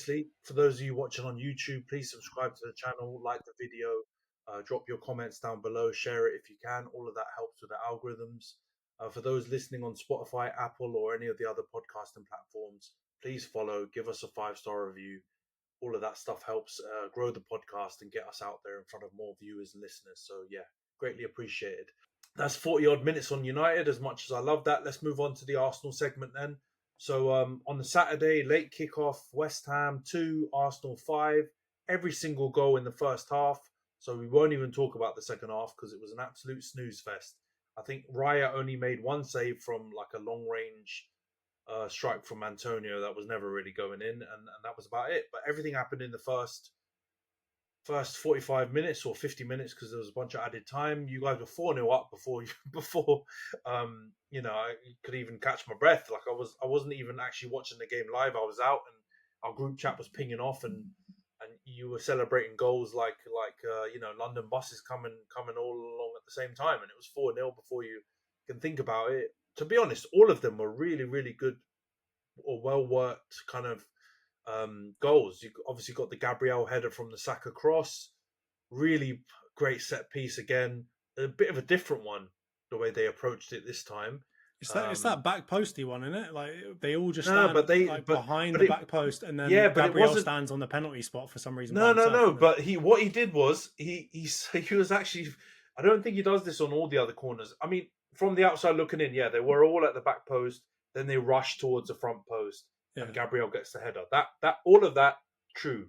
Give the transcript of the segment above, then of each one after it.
obviously, for those of you watching on YouTube, please subscribe to the channel, like the video, drop your comments down below, share it if you can. All of that helps with the algorithms. For those listening on Spotify, Apple, or any of the other podcasting platforms, please follow, give us a 5-star review. All of that stuff helps grow the podcast and get us out there in front of more viewers and listeners. So yeah, greatly appreciated. That's 40 odd minutes on United. As much as I love that, let's move on to the Arsenal segment then. So on the Saturday, late kickoff, West Ham 2, Arsenal 5. Every single goal in the first half. So we won't even talk about the second half because it was an absolute snooze fest. I think Raya only made one save from like a long range strike from Antonio that was never really going in, and that was about it. But everything happened in the first 45 minutes or 50 minutes because there was a bunch of added time. You guys were 4-0 up before I could even catch my breath. Like I wasn't even actually watching the game live. I was out and our group chat was pinging off and you were celebrating goals like London buses coming all along at the same time, and it was 4-0 before you can think about it. To be honest, all of them were really, really good or well-worked kind of goals. You obviously got the Gabriel header from the Saka cross. Really great set piece again. A bit of a different one, the way they approached it this time. It's that back posty one, isn't it? Like they all just stand behind the back post, and then Gabriel stands on the penalty spot for some reason. No. But what he did was he was actually. I don't think he does this on all the other corners. I mean, from the outside looking in, they were all at the back post. Then they rushed towards the front post, and Gabriel gets the header. That all of that true,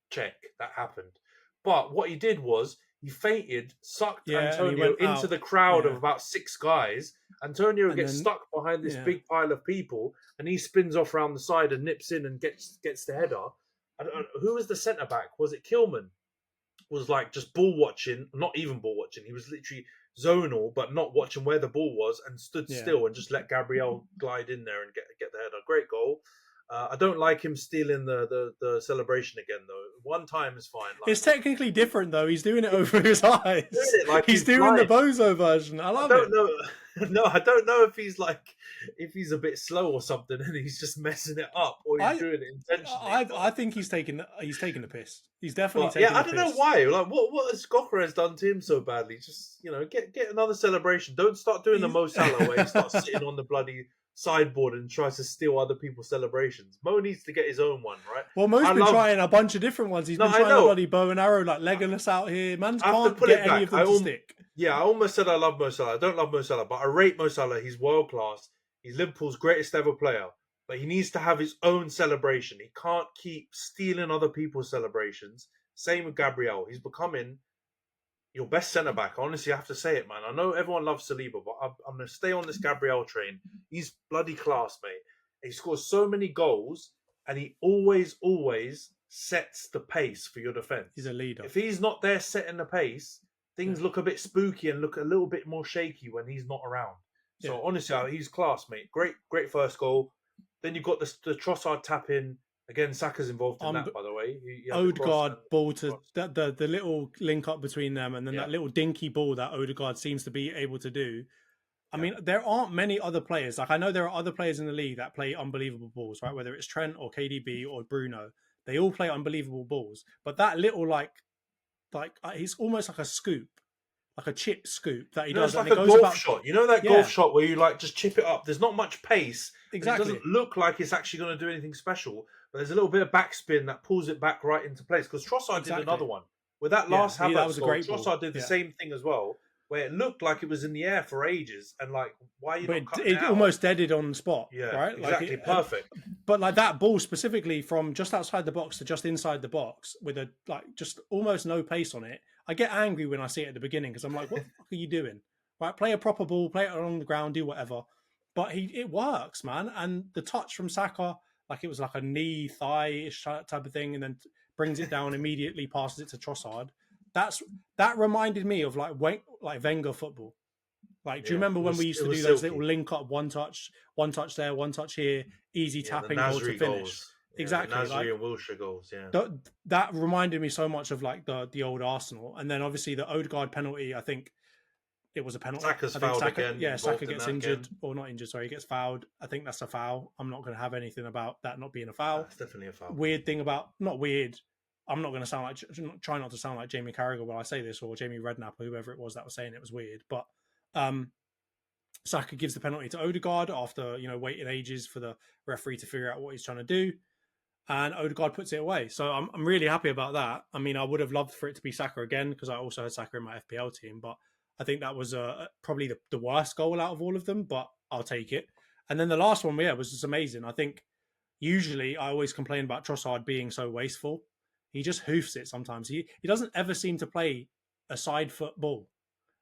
check that happened. But what he did was he feinted, sucked Antonio into the crowd of about 6 guys. Antonio gets stuck behind this big pile of people, and he spins off around the side and nips in and gets the header. Who was the centre back? Was it Kilman? Was like just ball watching, not even ball watching. He was literally zonal, but not watching where the ball was, and stood still and just let Gabriel glide in there and get the header. Great goal. I don't like him stealing the celebration again, though. One time is fine. Like, it's technically different, though. He's doing it over his eyes. He's doing the Bozo version. I don't know. No, I don't know if he's a bit slow or something, and he's just messing it up, or he's doing it intentionally. I think he's taking the piss. He's definitely taking the piss. I don't know why. Like, what has Gokras done to him so badly? Just get another celebration. Don't start doing the Mo Salah where he starts sitting on the bloody sideboard and tries to steal other people's celebrations. Mo needs to get his own one, right? Well, Mo's been trying a bunch of different ones. He's been trying a bloody bow and arrow, like Legolas out here. Man can't get any of them to stick. Yeah, I almost said I love Mo Salah. I don't love Mo Salah, but I rate Mo Salah. He's world class. He's Liverpool's greatest ever player. But he needs to have his own celebration. He can't keep stealing other people's celebrations. Same with Gabriel. He's becoming your best centre-back. Honestly, I have to say it, man. I know everyone loves Saliba, but I'm going to stay on this Gabriel train. He's bloody class, mate. He scores so many goals, and he always sets the pace for your defence. He's a leader. If he's not there setting the pace, things look a bit spooky and look a little bit more shaky when he's not around. So honestly, he's class, mate. Great first goal. Then you've got the Trossard tap in. Again, Saka's involved in that, by the way. Odegaard ball to the little link up between them, and then that little dinky ball that Odegaard seems to be able to do. I mean, there aren't many other players. Like, I know there are other players in the league that play unbelievable balls, right? Whether it's Trent or KDB or Bruno, they all play unbelievable balls. But that little he's almost like a scoop, like a chip scoop that he does. It's like a golf shot. You know that golf shot where you just chip it up. There's not much pace. Exactly. It doesn't look like it's actually going to do anything special. But there's a little bit of backspin that pulls it back right into place. Because Trossard did another one. With that last Havertz goal, Trossard did the same thing as well, where it looked like it was in the air for ages. And why are you not cutting it out? It almost deaded on the spot. Yeah, right? Exactly, perfect. But that ball specifically from just outside the box to just inside the box with just almost no pace on it. I get angry when I see it at the beginning because I'm like, what the fuck are you doing? Right, play a proper ball, play it along the ground, do whatever. But it works, man. And the touch from Saka, it was like a knee, thigh-ish type of thing, and then brings it down immediately, passes it to Trossard. That reminded me of Wenger football. Do you remember when we used to do those little link up, one touch there, one touch here, easy tapping goal to finish? Goals. Exactly. Nasri and Wilshere goals, That reminded me so much of the old Arsenal. And then obviously the Odegaard penalty, I think it was a penalty. Saka's I think fouled Saka, again. yeah, Saka involved in gets that injured again. or not injured. Sorry, he gets fouled. I think that's a foul. I'm not going to have anything about that not being a foul. That's definitely a foul. Weird thing about not weird. I'm not going to sound like try not to sound like Jamie Carragher when I say this, or Jamie Redknapp or whoever it was that was saying it was weird. But Saka gives the penalty to Odegaard after waiting ages for the referee to figure out what he's trying to do, and Odegaard puts it away. So I'm really happy about that. I mean, I would have loved for it to be Saka again because I also had Saka in my FPL team, but I think that was probably the worst goal out of all of them. But I'll take it. And then the last one, was just amazing. I think usually I always complain about Trossard being so wasteful. He just hoofs it sometimes. He doesn't ever seem to play a side foot ball.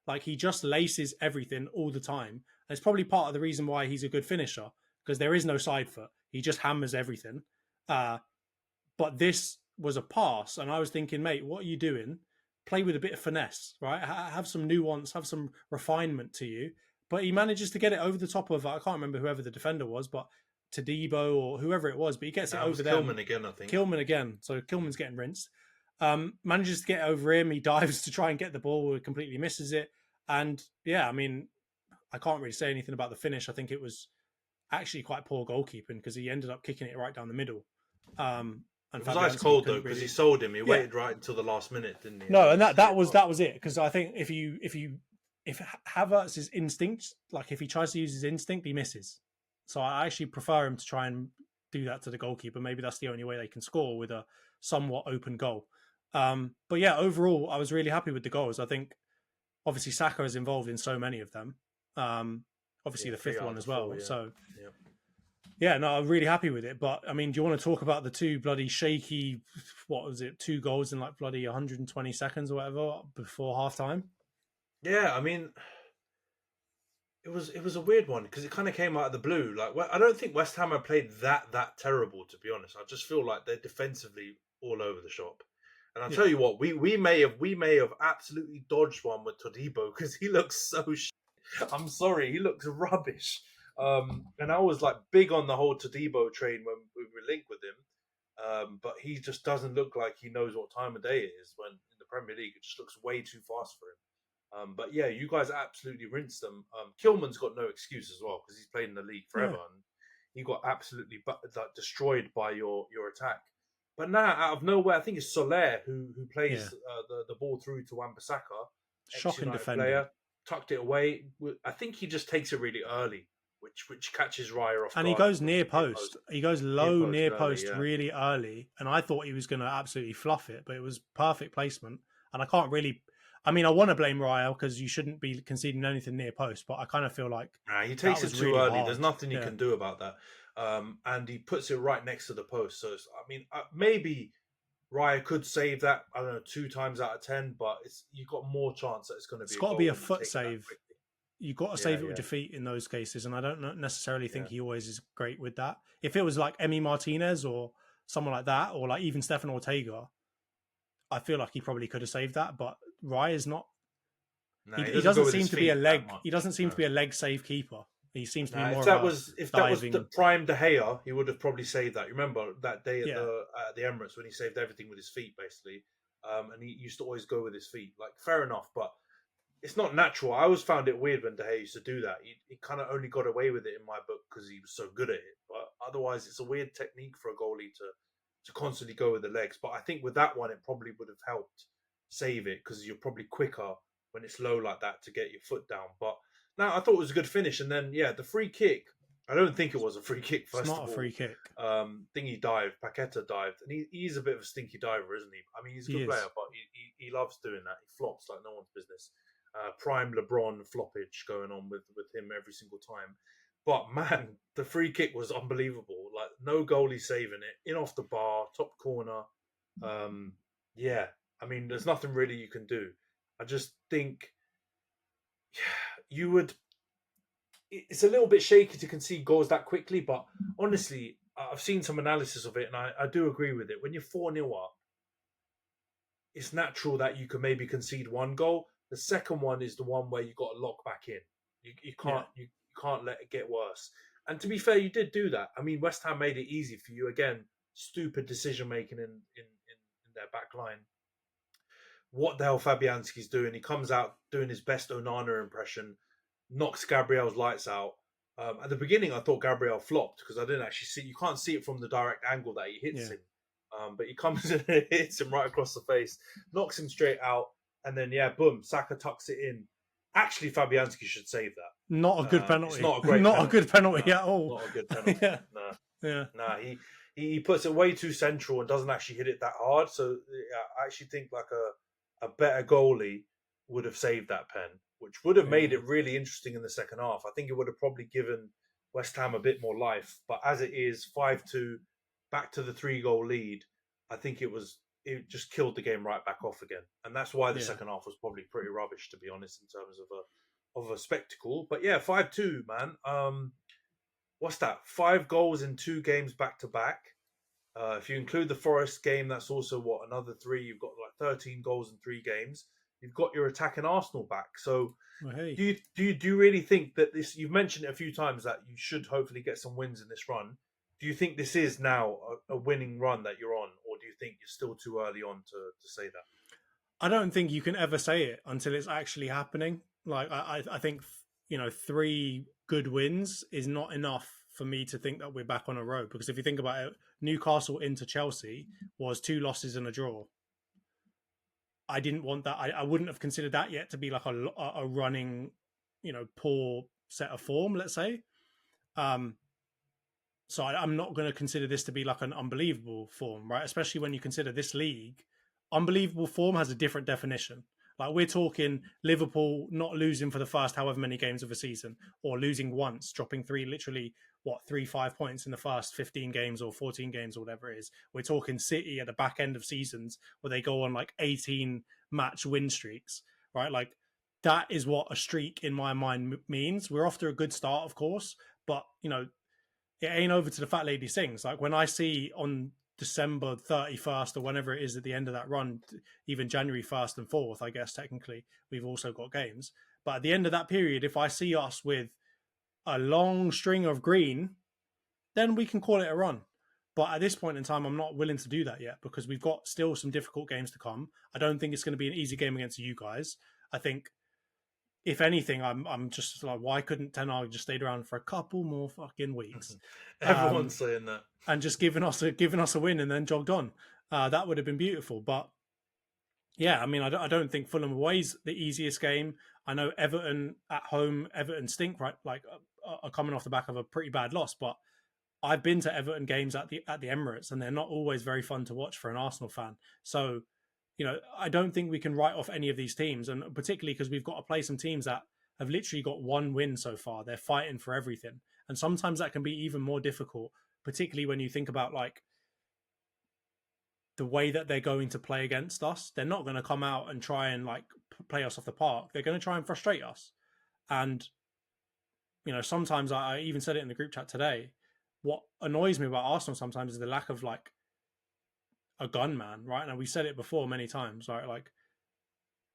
Like, he just laces everything all the time. And it's probably part of the reason why he's a good finisher, because there is no side foot. He just hammers everything. But this was a pass, and I was thinking, mate, what are you doing? Play with a bit of finesse, right? Have some nuance, have some refinement to you. But he manages to get it over the top of, I can't remember whoever the defender was, but Todibo or whoever it was, but he gets it over them. Kilman again, I think. Kilman again. So Kilman's getting rinsed. Manages to get over him. He dives to try and get the ball, completely misses it. And yeah, I mean, I can't really say anything about the finish. I think it was actually quite poor goalkeeping because he ended up kicking it right down the middle. And it was ice cold though because he sold him. He waited right until the last minute, didn't he? No, and that was it. Because I think if Havertz's instinct, like if he tries to use his instinct, he misses. So I actually prefer him to try and do that to the goalkeeper. Maybe that's the only way they can score with a somewhat open goal. But yeah, overall, I was really happy with the goals. I think obviously Saka is involved in so many of them. Obviously the fifth one as well. Yeah. So yeah, no, I'm really happy with it. But I mean, do you want to talk about the two bloody shaky, what was it, 2 goals in like bloody 120 seconds or whatever before halftime? Yeah, I mean, it was a weird one because it kind of came out of the blue. Like, I don't think West Ham have played that terrible, to be honest. I just feel like they're defensively all over the shop. And I'll tell you what, we may have absolutely dodged one with Todibo because he looks so shit. I'm sorry, he looks rubbish. And I was like big on the whole Todibo train when we were linked with him. But he just doesn't look like he knows what time of day it is when in the Premier League. It just looks way too fast for him. But yeah, you guys absolutely rinsed them. Kilman's got no excuse as well because he's played in the league forever, and he got absolutely destroyed by your attack. But now, out of nowhere, I think it's Soler who plays the ball through to Wan-Bissaka. Shocking defender. Player, tucked it away. I think he just takes it really early, which catches Raya off. And he goes near post. He goes low near post really early. And I thought he was going to absolutely fluff it, but it was perfect placement. And I can't really... I mean, I want to blame Raya because you shouldn't be conceding anything near post, but I kind of feel like he takes it too early. There's nothing you can do about that. And he puts it right next to the post. So, I mean, maybe Raya could save that, I don't know, 2 times out of 10, but you've got more chance that it's going to be It's got to be a foot save. You've got to save it with defeat in those cases, and I don't necessarily think he always is great with that. If it was like Emi Martinez or someone like that, or like even Stefan Ortega, I feel like he probably could have saved that, but Raya's not. No, he doesn't seem to be a leg. He doesn't seem to be a leg save keeper. He seems to be more. If that was the prime De Gea, he would have probably saved that. You remember that day at the Emirates when he saved everything with his feet, basically, and he used to always go with his feet. Like, fair enough, but it's not natural. I always found it weird when De Gea used to do that. He kind of only got away with it in my book because he was so good at it. But otherwise, it's a weird technique for a goalie to constantly go with the legs. But I think with that one, it probably would have helped save it because you're probably quicker when it's low like that to get your foot down. But no, I thought it was a good finish. And then, the free kick, I don't think it was a free kick, first of all. It's not a free kick. Thingy dived, Paqueta dived. And he's a bit of a stinky diver, isn't he? I mean, he's a good player, but he loves doing that. He flops like no one's business. Prime LeBron floppage going on with him every single time. But man, the free kick was unbelievable. Like, no goalie saving it. In off the bar, top corner. I mean, there's nothing really you can do. I just think you would... It's a little bit shaky to concede goals that quickly, but honestly, I've seen some analysis of it, and I do agree with it. When you're 4-0 up, it's natural that you can maybe concede one goal. The second one is the one where you got to lock back in. You can't let it get worse. And to be fair, you did do that. I mean, West Ham made it easy for you. Again, stupid decision making in their back line. what the hell Fabianski's doing. He comes out doing his best Onana impression, knocks Gabriel's lights out. At the beginning, I thought Gabriel flopped because I didn't actually see. You can't see it from the direct angle that he hits him, but he comes and hits him right across the face, knocks him straight out, and then boom, Saka tucks it in. Actually, Fabianski should save that. Not a good penalty. It's not a great not penalty. A good penalty at all. Not a good penalty. Yeah. Nah, he puts it way too central and doesn't actually hit it that hard. So I actually think like a better goalie would have saved that pen, which would have made it really interesting in the second half. I think it would have probably given West Ham a bit more life. But as it is, 5-2, back to the 3-goal lead, I think it just killed the game right back off again. And that's why the second half was probably pretty rubbish, to be honest, in terms of a spectacle. But 5-2, man. What's that? 5 goals in 2 games back to back. If you include the Forest game, that's also another 3. You've got like 13 goals in 3 games. You've got your attacking Arsenal back. So do you really think that this? You've mentioned it a few times that you should hopefully get some wins in this run. Do you think this is now a winning run that you're on, or do you think you're still too early on to say that? I don't think you can ever say it until it's actually happening. Like I think 3 good wins is not enough for me to think that we're back on a road. Because if you think about it, Newcastle into Chelsea was 2 losses and a draw. I didn't want that. I wouldn't have considered that yet to be like a running, poor set of form, let's say. So I'm not going to consider this to be like an unbelievable form, right? Especially when you consider this league, unbelievable form has a different definition. Like we're talking Liverpool not losing for the first however many games of a season, or losing once, dropping 3-5 points in the first 15 games or 14 games or whatever it is. We're talking City at the back end of seasons where they go on like 18 match win streaks, right? Like that is what a streak in my mind means. We're off to a good start, of course, but it ain't over to the fat lady sings. Like when I see on December 31st or whenever it is at the end of that run, even January 1st and 4th, I guess technically we've also got games. But at the end of that period, if I see us with a long string of green, then we can call it a run. But at this point in time, I'm not willing to do that yet because we've got still some difficult games to come. I don't think it's going to be an easy game against you guys. I think, if anything, I'm just like, why couldn't Ten Hag just stayed around for a couple more fucking weeks? Everyone's saying that, and just giving us a win and then jogged on. That would have been beautiful. But yeah, I mean, I don't think Fulham away's the easiest game. I know Everton at home, Everton stink, right? Like are coming off the back of a pretty bad loss. But I've been to Everton games at the Emirates, and they're not always very fun to watch for an Arsenal fan. So, I don't think we can write off any of these teams, and particularly because we've got to play some teams that have literally got 1 win so far. They're fighting for everything. And sometimes that can be even more difficult, particularly when you think about like the way that they're going to play against us. They're not going to come out and try and like play us off the park. They're going to try and frustrate us. And, sometimes I even said it in the group chat today, what annoys me about Arsenal sometimes is the lack of like a gunman, right? And we said it before many times, right? Like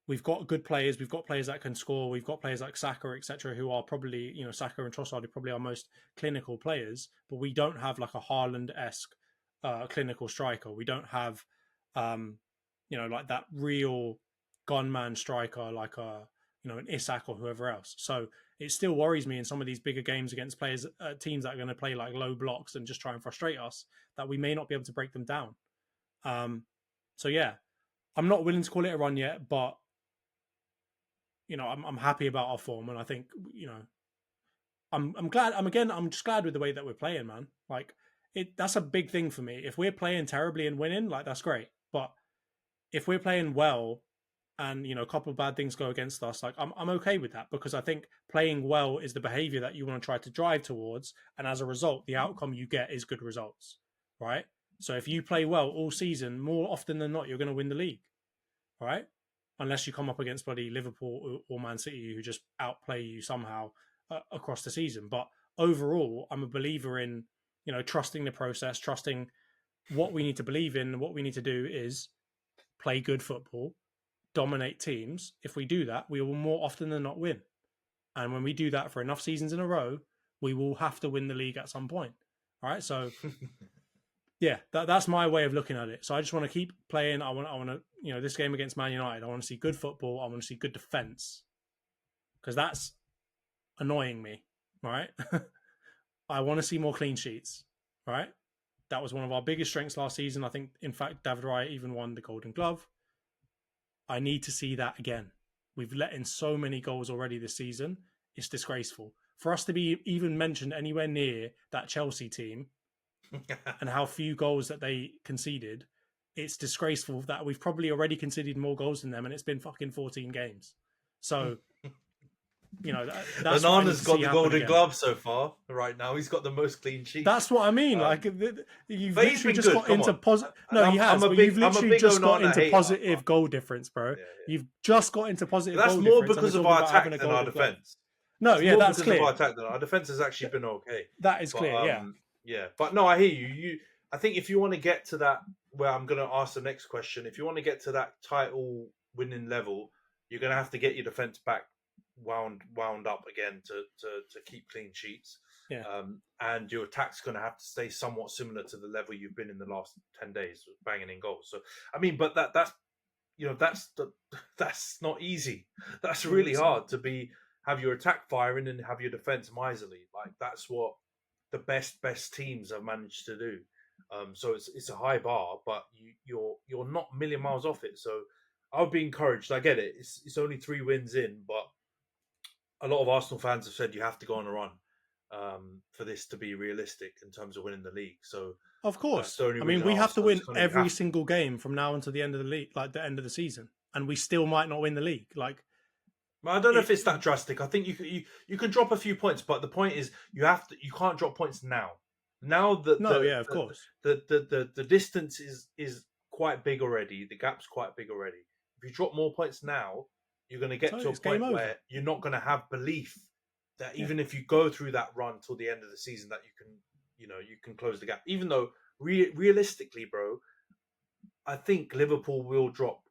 we've got good players, we've got players that can score, we've got players like Saka, etc., who are probably, Saka and Trossard are probably our most clinical players, but we don't have like a Haaland-esque clinical striker. We don't have, like that real gunman striker like an Isak or whoever else. So it still worries me in some of these bigger games against players, teams that are going to play like low blocks and just try and frustrate us, that we may not be able to break them down. So yeah, I'm not willing to call it a run yet, but I'm happy about our form, and I think I'm glad. I'm just glad with the way that we're playing, man. Like that's a big thing for me. If we're playing terribly and winning, like that's great, but if we're playing well and a couple of bad things go against us, like I'm okay with that, because I think playing well is the behavior that you want to try to drive towards, and as a result, the outcome you get is good results, right? So if you play well all season, more often than not, you're going to win the league, right? Unless you come up against bloody Liverpool or Man City, who just outplay you somehow across the season. But overall, I'm a believer in, trusting the process, trusting what we need to believe in. What we need to do is play good football, dominate teams. If we do that, we will more often than not win. And when we do that for enough seasons in a row, we will have to win the league at some point. All right. So Yeah, that's my way of looking at it. So I just want to keep playing. I want to, this game against Man United, I want to see good football. I want to see good defense, because that's annoying me, right? I want to see more clean sheets, right? That was one of our biggest strengths last season. I think, in fact, David Raya even won the Golden Glove. I need to see that again. We've let in so many goals already this season. It's disgraceful. For us to be even mentioned anywhere near that Chelsea team and how few goals that they conceded, it's disgraceful that we've probably already conceded more goals than them, and it's been fucking 14 games. So, that's Onana's got the Golden again. Glove so far. Right now, he's got the most clean sheets. That's what I mean. You've literally just got into positive. No, he has. But you've literally just got into positive goal difference, bro. Yeah. You've just got into positive. That's goal more difference, because of our attack than our defense. No, yeah, that's clear. Our attack than our defense has actually been okay. That is clear. Yeah. Yeah, but no, I hear you. I think if you want to get to that, where I'm going to ask the next question, if you want to get to that title winning level, you're going to have to get your defense back wound up again to keep clean sheets. Yeah. And your attack's going to have to stay somewhat similar to the level you've been in the last 10 days, banging in goals. So I mean, but that's not easy. That's really hard to have your attack firing and have your defense miserly. Like, that's what the best teams have managed to do. So it's a high bar, but you're not a million miles off it. So I would be encouraged. I get it. It's only 3 wins in, but a lot of Arsenal fans have said you have to go on a run for this to be realistic in terms of winning the league. So of course, I mean, we have to win every single game from now until the end of the league, like the end of the season, and we still might not win the league. Like, I don't know if it's that drastic. I think you can drop a few points, but the point is you can't drop points now. Now of course, the distance is quite big already. The gap's quite big already. If you drop more points now, you're going to get to a point where you're not going to have belief that even if you go through that run till the end of the season, that you can close the gap. Even though realistically, bro, I think Liverpool will drop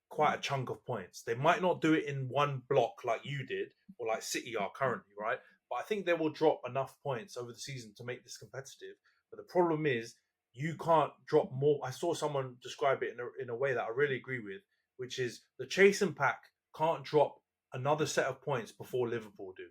quite a chunk of points. They might not do it in one block like you did or like City are currently, right? But I think they will drop enough points over the season to make this competitive. But the problem is you can't drop more. I saw someone describe it in a way that I really agree with, which is the chasing pack can't drop another set of points before Liverpool do.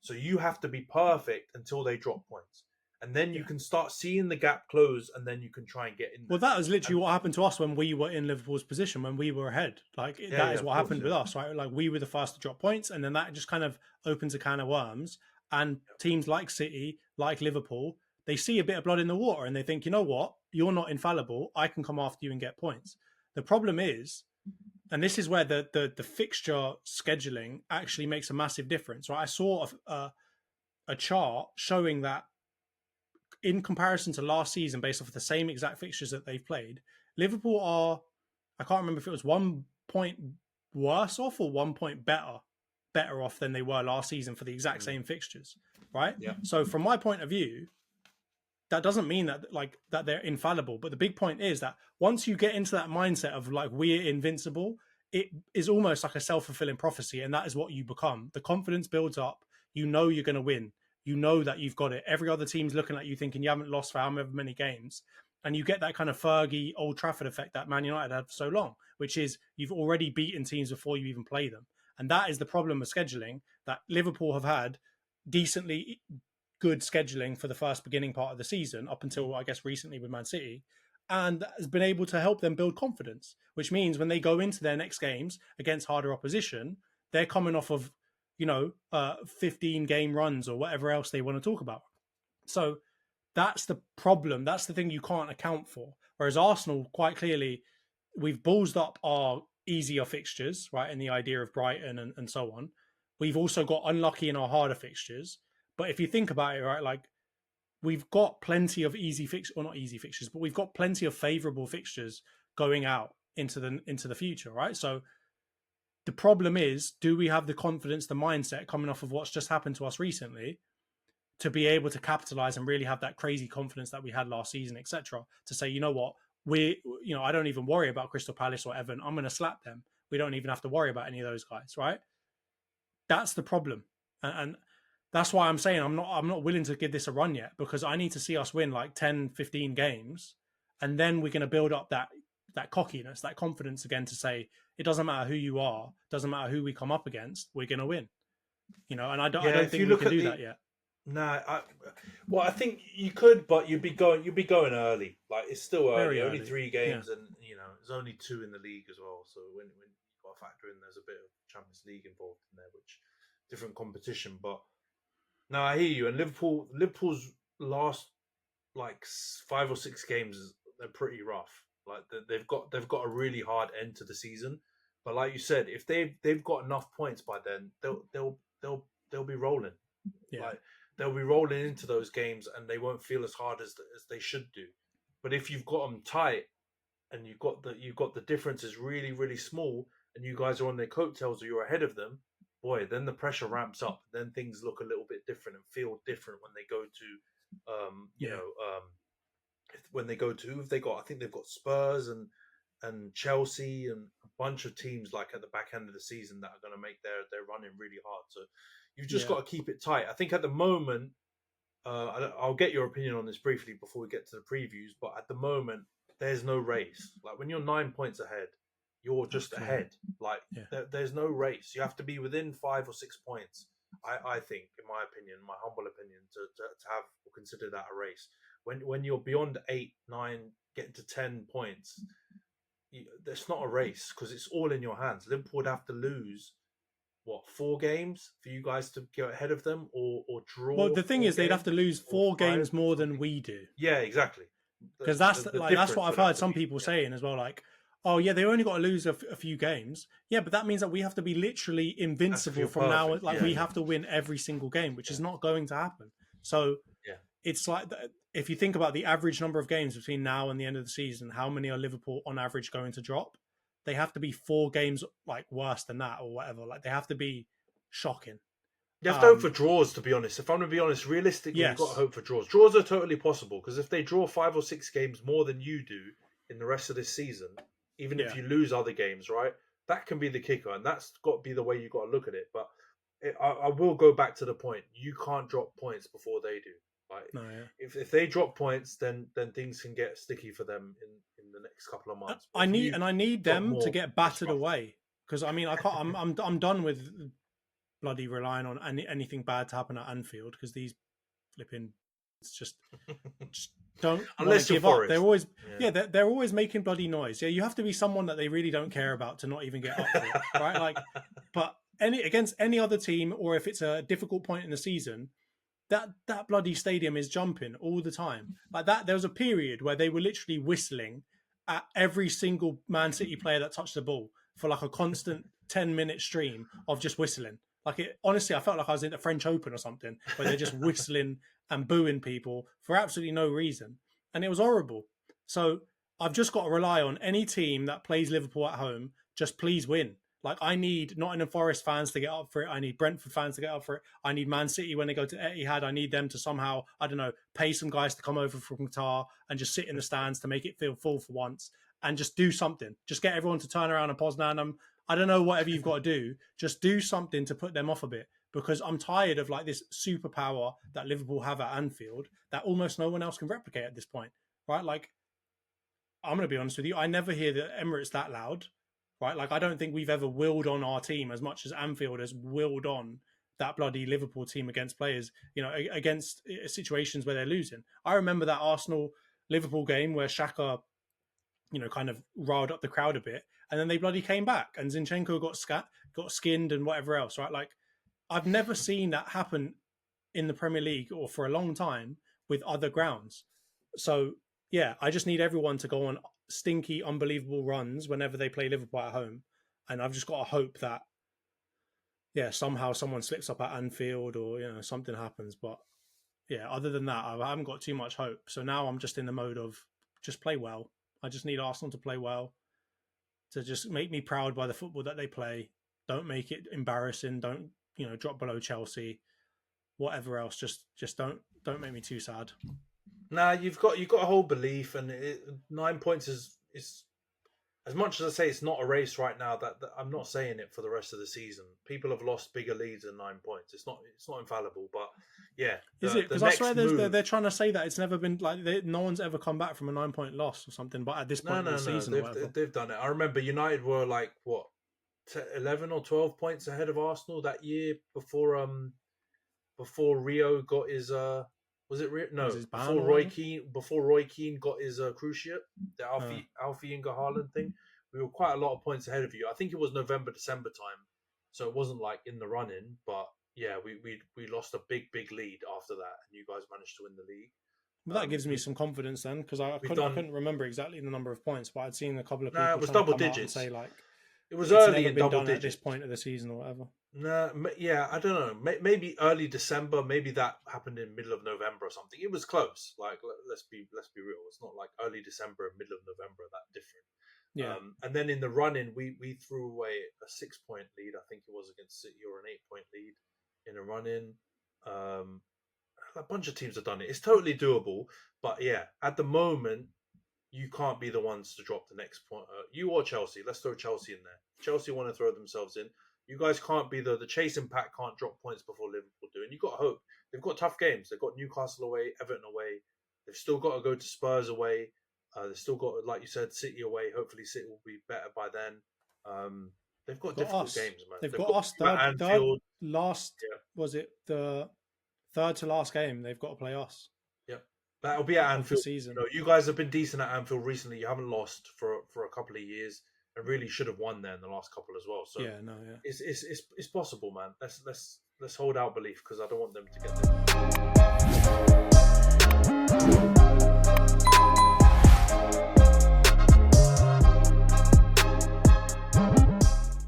So you have to be perfect until they drop points. And then you can start seeing the gap close, and then you can try and get in there. Well, that was literally what happened to us when we were in Liverpool's position, when we were ahead. That is what happened with us, right? Like, we were the first to drop points, and then that just kind of opens a can of worms. And teams like City, like Liverpool, they see a bit of blood in the water, and they think, you know what? You're not infallible. I can come after you and get points. The problem is, and this is where the fixture scheduling actually makes a massive difference, right? I saw a chart showing that in comparison to last season, based off of the same exact fixtures that they've played, Liverpool are, I can't remember if it was 1 point worse off or 1 point better off than they were last season for the exact same fixtures, right? Yeah. So from my point of view, that doesn't mean that they're infallible. But the big point is that once you get into that mindset of like, we're invincible, it is almost like a self-fulfilling prophecy. And that is what you become. The confidence builds up. You know you're going to win. You know that you've got it. Every other team's looking at you thinking you haven't lost for however many games. And you get that kind of Fergie, Old Trafford effect that Man United had for so long, which is you've already beaten teams before you even play them. And that is the problem with scheduling, that Liverpool have had decently good scheduling for the first beginning part of the season, up until, I guess, recently with Man City, and has been able to help them build confidence, which means when they go into their next games against harder opposition, they're coming off of, 15 game runs or whatever else they want to talk about. So that's the problem. That's the thing you can't account for. Whereas Arsenal, quite clearly, we've ballsed up our easier fixtures, right, in the idea of Brighton and so on. We've also got unlucky in our harder fixtures. But if you think about it, right, like, we've got plenty of easy fixtures, or not easy fixtures, but we've got plenty of favourable fixtures going out into the future, right? So the problem is, do we have the confidence, the mindset coming off of what's just happened to us recently to be able to capitalise and really have that crazy confidence that we had last season, etc., to say, you know what, I don't even worry about Crystal Palace or Everton. I'm going to slap them. We don't even have to worry about any of those guys, right? That's the problem. And that's why I'm saying I'm not willing to give this a run yet, because I need to see us win like 10, 15 games and then we're going to build up that cockiness, that confidence again to say it doesn't matter who you are, doesn't matter who we come up against, we're going to win. And I don't think we can do that yet. Nah, I think you could, but you'd be going early. Like it's still early. Only 3 games, and there's only 2 in the league as well. So when you've got to factor in, there's a bit of Champions League involved in there, which different competition. But no, I hear you. And Liverpool's last like 5 or 6 games, they're pretty rough. Like they've got a really hard end to the season. But like you said, if they've got enough points by then, they'll be rolling. Yeah. Like they'll be rolling into those games, and they won't feel as hard as they should do. But if you've got them tight, and you've got the differences really, really small, and you guys are on their coattails or you're ahead of them, boy, then the pressure ramps up. Then things look a little bit different and feel different when they go to, when they go to, I think they've got Spurs and Chelsea and a bunch of teams like at the back end of the season that are going to make their running really hard. So you've just got to keep it tight. I think at the moment, I'll get your opinion on this briefly before we get to the previews, but at the moment, there's no race. Like when you're 9 points ahead, you're just ahead. Like there's no race. You have to be within 5 or 6 points. I think, in my opinion, my humble opinion, to have or consider that a race. When you're beyond 8, 9, getting to 10 points, it's not a race because it's all in your hands. Liverpool would have to lose 4 games for you guys to get ahead of them, or draw. Well, the thing is, they'd have to lose 4 games more than we do. Yeah, exactly. Because that's what I've heard some people saying as well. Like, oh yeah, they only got to lose a few games. Yeah, but that means that we have to be literally invincible from now. Like we have to win every single game, which is not going to happen. So it's like if you think about the average number of games between now and the end of the season, how many are Liverpool on average going to drop? They have to be 4 games like worse than that or whatever. Like they have to be shocking. You have to hope for draws, to be honest. If I'm going to be honest, realistically, you've got to hope for draws. Draws are totally possible because if they draw 5 or 6 games more than you do in the rest of this season, even if you lose other games, right, that can be the kicker, and that's got to be the way you've got to look at it. But I will go back to the point. You can't drop points before they do. Like, if they drop points, then things can get sticky for them in the next couple of months. I need them to get battered away because I mean I'm done with bloody relying on anything bad to happen at Anfield because these flipping just don't unless give up. They're always they're always making bloody noise. Yeah, you have to be someone that they really don't care about to not even get up for it, right? Like, but against any other team, or if it's a difficult point in the season, that bloody stadium is jumping all the time. Like that, there was a period where they were literally whistling at every single Man City player that touched the ball for like a constant 10-minute stream of just whistling. Like honestly, I felt like I was in the French Open or something, where they're just whistling and booing people for absolutely no reason. And it was horrible. So I've just got to rely on any team that plays Liverpool at home, just please win. Like I need Nottingham Forest fans to get up for it. I need Brentford fans to get up for it. I need Man City when they go to Etihad. I need them to somehow, I don't know, pay some guys to come over from Qatar and just sit in the stands to make it feel full for once and just do something. Just get everyone to turn around and Poznan them. I don't know, whatever you've got to do, just do something to put them off a bit because I'm tired of like this superpower that Liverpool have at Anfield that almost no one else can replicate at this point, right? Like, I'm going to be honest with you. I never hear the Emirates that loud, right? Like, I don't think we've ever willed on our team as much as Anfield has willed on that bloody Liverpool team against players, you know, against situations where they're losing. I remember that Arsenal-Liverpool game where Saka, you know, kind of riled up the crowd a bit, and then they bloody came back, and Zinchenko got skinned and whatever else, right? Like, I've never seen that happen in the Premier League or for a long time with other grounds. So, yeah, I just need everyone to go on stinky, unbelievable runs whenever they play Liverpool at home, and I've just got to hope that, yeah, somehow someone slips up at Anfield or, you know, something happens. But, yeah, other than that, I haven't got too much hope. So now I'm just in the mode of just play well. I just need Arsenal to play well, to just make me proud by the football that they play. Don't make it embarrassing. Don't, you know, drop below Chelsea. Whatever else, just don't make me too sad. Nah, you've got a whole belief, and 9 points is as much as I say it's not a race right now, that I'm not saying it for the rest of the season. People have lost bigger leads than 9 points. It's not infallible, but yeah. Is it? Because I swear they're trying to say that it's never been like no one's ever come back from a 9-point loss or something. But at this point in the season, they've done it. I remember United were like what 11 or 12 points ahead of Arsenal that year before Rio got his was it Rio? No, before Roy Keane got his cruciate, the Alfie Inga Haaland thing. We were quite a lot of points ahead of you. I think it was November, December time, so it wasn't like in the run-in. But yeah, we lost a big lead after that, and you guys managed to win the league. Well, that gives me some confidence then, because I couldn't remember exactly the number of points, but I'd seen a couple of people. It was double digits. Say like it was early in double digits at this point of the season or whatever. No, yeah, I don't know. Maybe early December. Maybe that happened in middle of November or something. It was close. Like let's be real. It's not like early December and middle of November that different. Yeah. And then in the run-in, we threw away a 6-point lead. I think it was against City, or an 8-point lead in a run-in. A bunch of teams have done it. It's totally doable. But yeah, at the moment, you can't be the ones to drop the next point. You or Chelsea. Let's throw Chelsea in there. Chelsea want to throw themselves in. You guys can't be the chasing pack. Can't drop points before Liverpool do. And you've got hope. They've got tough games. They've got Newcastle away, Everton away. They've still got to go to Spurs away. They've still got, like you said, City away. Hopefully City will be better by then. They've got difficult games, man. They've got us third last. Yeah. Was it the third to last game? They've got to play us. Yep. That'll be at Anfield. Season. You guys have been decent at Anfield recently. You haven't lost for a couple of years, and really should have won there in the last couple as well. So it's possible, man. Let's hold out belief, because I don't want them to get there.